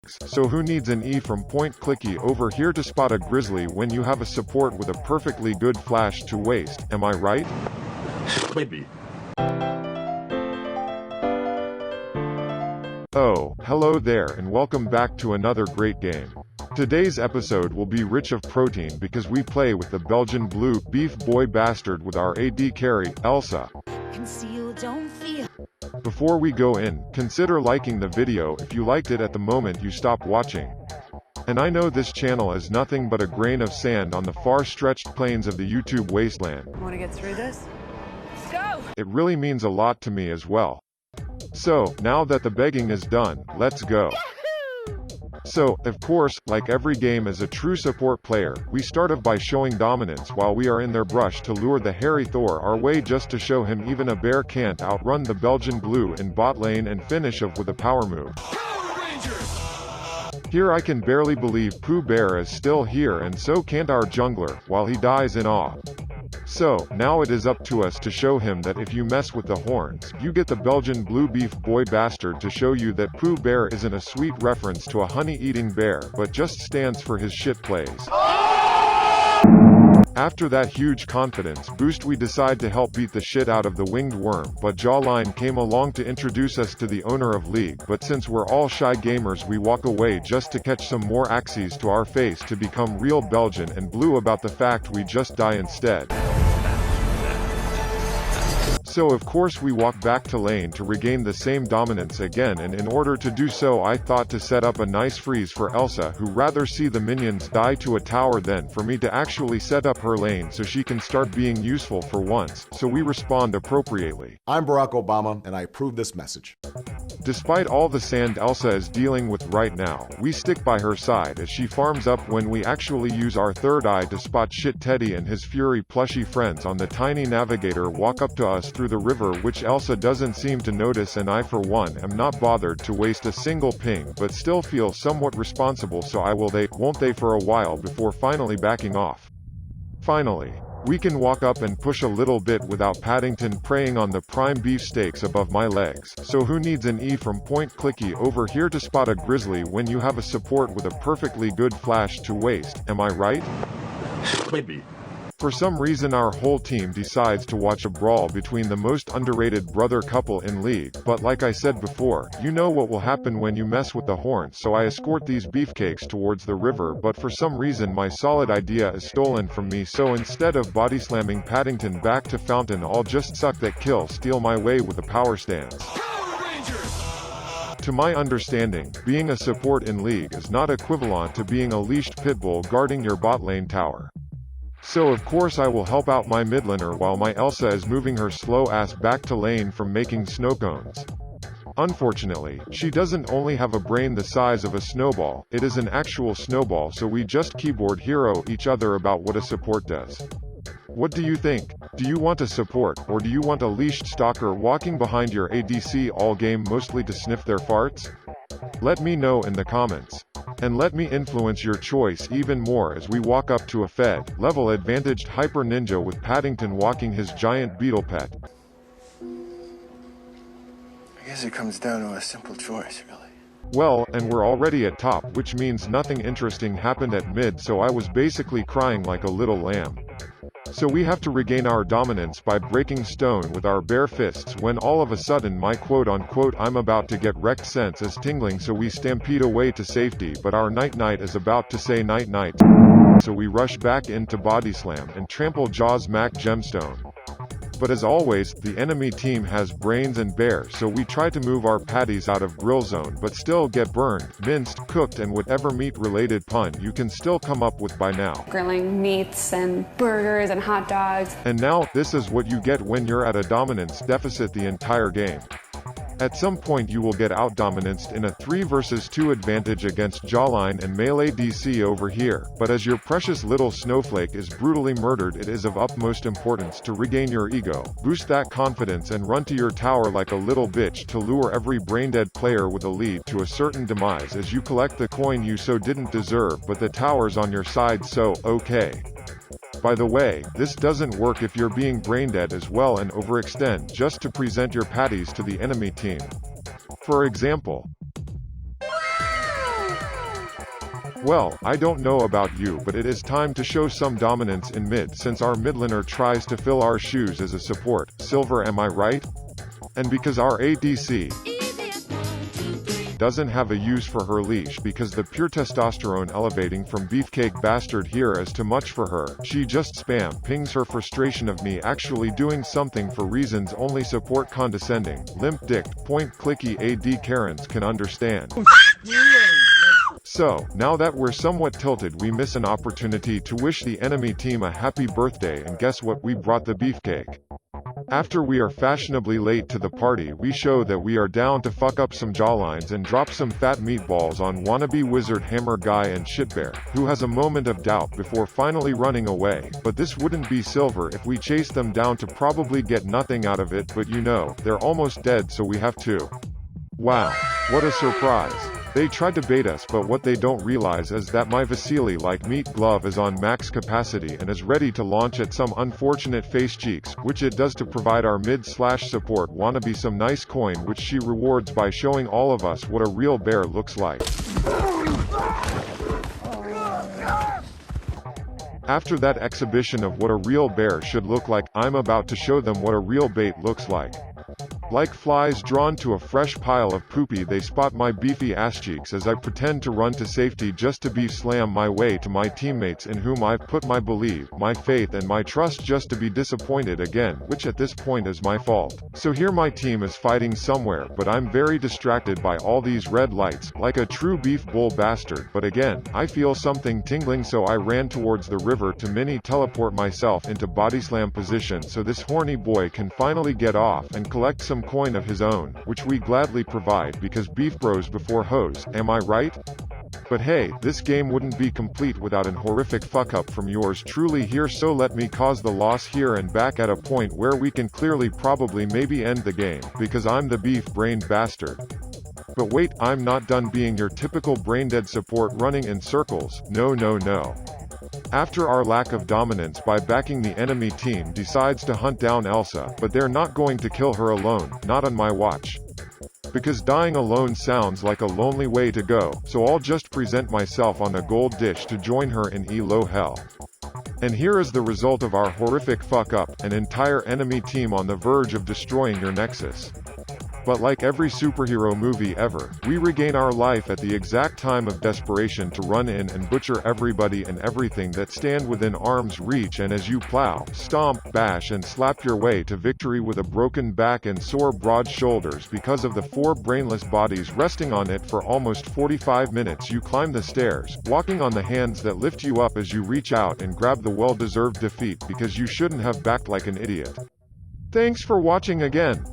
So who needs an E from point clicky over here to spot a grizzly when you have a support with a perfectly good flash to waste, am I right? Maybe. Oh, hello there and welcome back to another great game. Today's episode will be rich of protein because we play with the Belgian blue beef boy bastard with our AD carry, Elsa. Conceal, don't feel. Before we go in, consider liking the video if you liked it at the moment you stop watching. And I know this channel is nothing but a grain of sand on the far-stretched plains of the YouTube wasteland. Want to get through this? Let's go! It really means a lot to me as well. So, now that the begging is done, let's go. So, of course, like every game as a true support player, we start off by showing dominance while we are in their brush to lure the hairy Thor our way just to show him even a bear can't outrun the Belgian blue in bot lane and finish off with a power move. Here I can barely believe Pooh Bear is still here and so can't our jungler, while he dies in awe. So, now it is up to us to show him that if you mess with the horns, you get the Belgian blue beef boy bastard to show you that Pooh Bear isn't a sweet reference to a honey-eating bear but just stands for his shit plays. After that huge confidence boost we decide to help beat the shit out of the winged worm, but Jawline came along to introduce us to the owner of League, but since we're all shy gamers we walk away just to catch some more axes to our face to become real Belgian and blue about the fact we just die instead. So of course we walk back to lane to regain the same dominance again, and in order to do so I thought to set up a nice freeze for Elsa, who rather see the minions die to a tower than for me to actually set up her lane so she can start being useful for once, so we respond appropriately. I'm Barack Obama and I approve this message. Despite all the sand Elsa is dealing with right now, we stick by her side as she farms up when we actually use our third eye to spot Shit Teddy and his Fury plushy friends on the tiny navigator walk up to us through the river, which Elsa doesn't seem to notice, and I for one am not bothered to waste a single ping but still feel somewhat responsible, so I will they, won't they for a while before finally backing off. Finally, we can walk up and push a little bit without Paddington preying on the prime beef steaks above my legs, so who needs an E from point clicky over here to spot a grizzly when you have a support with a perfectly good flash to waste, am I right? Maybe. For some reason our whole team decides to watch a brawl between the most underrated brother couple in League, but like I said before, you know what will happen when you mess with the horns, so I escort these beefcakes towards the river, but for some reason my solid idea is stolen from me, so instead of body slamming Paddington back to fountain I'll just suck that kill, steal my way with a power stance. To my understanding, being a support in League is not equivalent to being a leashed pitbull guarding your bot lane tower. So of course I will help out my mid laner while my Elsa is moving her slow ass back to lane from making snow cones. Unfortunately, she doesn't only have a brain the size of a snowball, it is an actual snowball, so we just keyboard hero each other about what a support does. What do you think? Do you want a support, or do you want a leashed stalker walking behind your ADC all game mostly to sniff their farts? Let me know in the comments. And let me influence your choice even more as we walk up to a Fed level advantaged hyper ninja with Paddington walking his giant beetle pet. I guess it comes down to a simple choice, really. Well, and we're already at top, which means nothing interesting happened at mid, so I was basically crying like a little lamb. So we have to regain our dominance by breaking stone with our bare fists when all of a sudden my quote-unquote I'm about to get wrecked sense is tingling, so we stampede away to safety, but our night-night is about to say night-night. So we rush back into body slam and trample Jaws Mac Gemstone. But as always, the enemy team has brains and bear, so we try to move our patties out of grill zone but still get burned, minced, cooked, and whatever meat-related pun you can still come up with by now. Grilling meats and burgers and hot dogs. And now, this is what you get when you're at a dominance deficit the entire game. At some point you will get out-dominanced in a 3 vs 2 advantage against Jawline and melee DC over here, but as your precious little snowflake is brutally murdered, it is of utmost importance to regain your ego, boost that confidence and run to your tower like a little bitch to lure every braindead player with a lead to a certain demise as you collect the coin you so didn't deserve, but the tower's on your side, so, okay. By the way, this doesn't work if you're being braindead as well and overextend just to present your patties to the enemy team. For example, Well, I don't know about you, but it is time to show some dominance in mid since our midlaner tries to fill our shoes as a support. Silver, am I right? And because our ADC doesn't have a use for her leash because the pure testosterone elevating from Beefcake Bastard here is too much for her, she just spam pings her frustration of me actually doing something for reasons only support condescending, limp-dicked, point-clicky AD Karens can understand. So, now that we're somewhat tilted, we miss an opportunity to wish the enemy team a happy birthday, and guess what, we brought the beefcake. After we are fashionably late to the party, we show that we are down to fuck up some jawlines and drop some fat meatballs on wannabe wizard hammer guy and shitbear, who has a moment of doubt before finally running away. But this wouldn't be silver if we chase them down to probably get nothing out of it, but you know, they're almost dead, so we have to. Wow, what a surprise. They tried to bait us, but what they don't realize is that my Vasily-like meat glove is on max capacity and is ready to launch at some unfortunate face cheeks, which it does to provide our mid/support wannabe some nice coin, which she rewards by showing all of us what a real bear looks like. After that exhibition of what a real bear should look like, I'm about to show them what a real bait looks like. Like flies drawn to a fresh pile of poopy, they spot my beefy ass cheeks as I pretend to run to safety just to beef slam my way to my teammates in whom I've put my belief, my faith and my trust, just to be disappointed again, which at this point is my fault. So here my team is fighting somewhere, but I'm very distracted by all these red lights, like a true beef bull bastard. But again, I feel something tingling, so I ran towards the river to mini teleport myself into body slam position so this horny boy can finally get off and collect some coin of his own, which we gladly provide because beef bros before hoes, am I right? But hey, this game wouldn't be complete without an horrific fuck up from yours truly here, so let me cause the loss here and back at a point where we can clearly probably maybe end the game, because I'm the beef-brained bastard. But wait, I'm not done being your typical brain-dead support running in circles, no. After our lack of dominance by backing, the enemy team decides to hunt down Elsa, but they're not going to kill her alone, not on my watch. Because dying alone sounds like a lonely way to go, so I'll just present myself on a gold dish to join her in Elo hell. And here is the result of our horrific fuck up, an entire enemy team on the verge of destroying your nexus. But like every superhero movie ever, we regain our life at the exact time of desperation to run in and butcher everybody and everything that stand within arm's reach, and as you plow, stomp, bash and slap your way to victory with a broken back and sore broad shoulders because of the 4 brainless bodies resting on it for almost 45 minutes, you climb the stairs, walking on the hands that lift you up as you reach out and grab the well-deserved defeat because you shouldn't have backed like an idiot. Thanks for watching again.